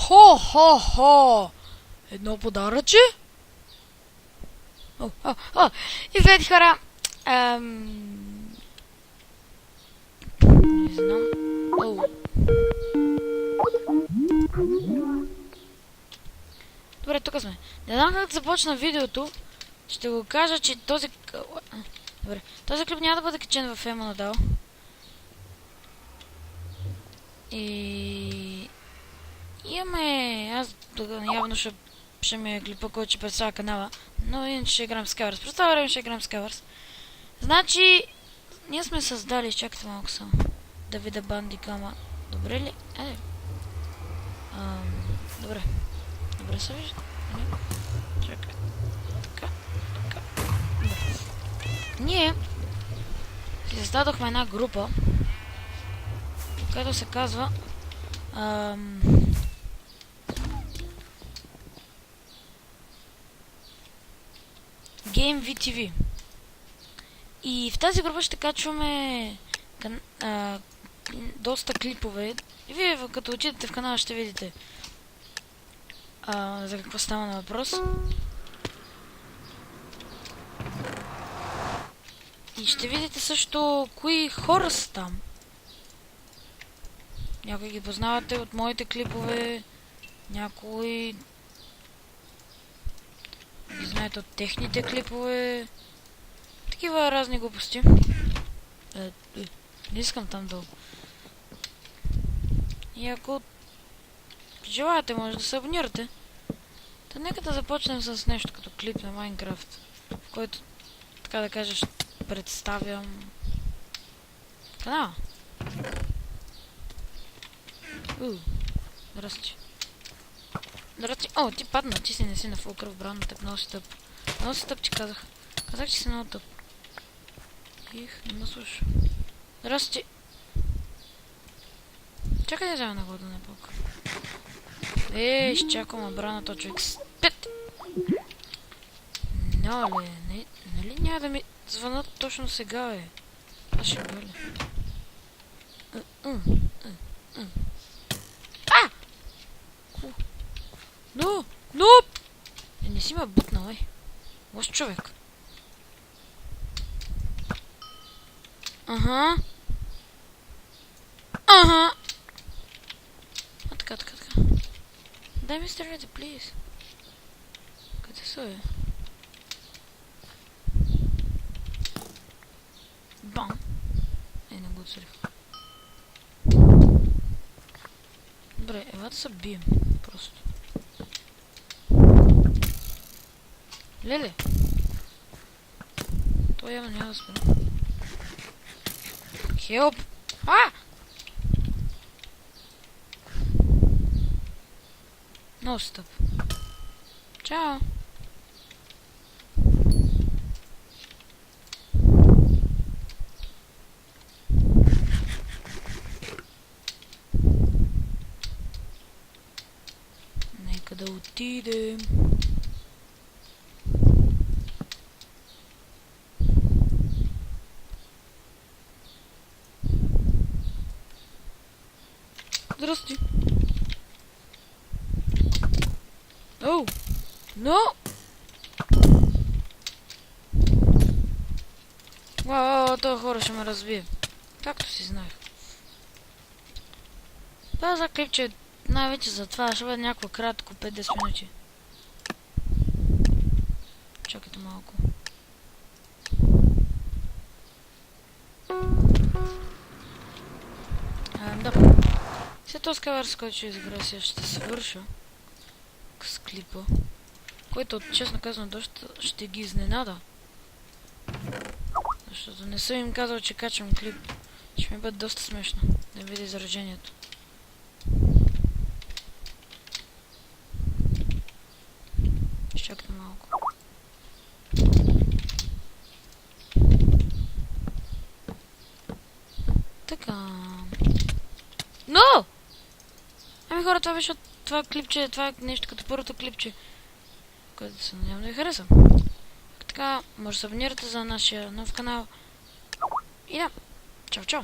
Хо-хо-хо! Едно подаръче? И след хора... Не знам... Добре, тук сме. Не знам как започна видеото. Ще го кажа, че този... Добре, този клип няма да бъде качен в Ема надал. И... Имаме... Аз явно ще ми е клипа, който ще представя канала. Но иначе ще играем Skywars. Представя време ще играем Skywars. Значи... Ние сме създали... Чакайте малко само. Да видя бандикама. Добре ли? Добре. Добре се вижда? Чакай. Така. Ние си създадохме една група, която се казва Game VTV. И в тази група ще качваме доста клипове. И вие като отидете в канала ще видите за какво става на въпрос. И ще видите също кои хора са там. Някои ги познавате от моите клипове, някои ги знаете от техните клипове. Такива разни глупости. Не искам там долу. И ако желаете, може да се абонирате. Та нека да започнем с нещо като клип на Майнкрафт, в който, така да кажа, ще представям канала. Здрасти. Здрасти. О, ти падна, ти си не си на фул кръв, брат, на теб много си тъп. Много си тъп, ти казах. Казах, че си много тъп. Не ме слуша. Здрасти. Чакай да взема на вода на пълка. Изчакам обрана то човек. Спет! Нали няма да ми звънат точно сега, бе? Аз ще бъде. Но! Не си ме бутнал, лош човек. Ага. Така. Дай ми стреляйте, плиз. Къде са, бе? Бам! Не го отстрелих. Добре, елата са бием. Просто. Леле! Той явно няма да спра. Хелп! Много си тъп. Чао! Нека да отидем. Здрасти. Но! Това хора ще ме разбие. Както си знаех. Това за клипче най-вече за това ще бъде някакво кратко, 5-10 минути. Чакайте малко. Да. След този Skywars, който ще изигра, сега ще свърша с клипа, който, честно казвам, доста ще ги изненада. Защото не съм им казал, че качвам клип. Ще ми бъде доста смешно да видя изражението. Чакайте малко. Така. Но! Ами хора, това беше това клипче, това е нещо като първото клипче, което се надявам да ви хареса. Така, може да се абонирате за нашия нов канал. И да, чао!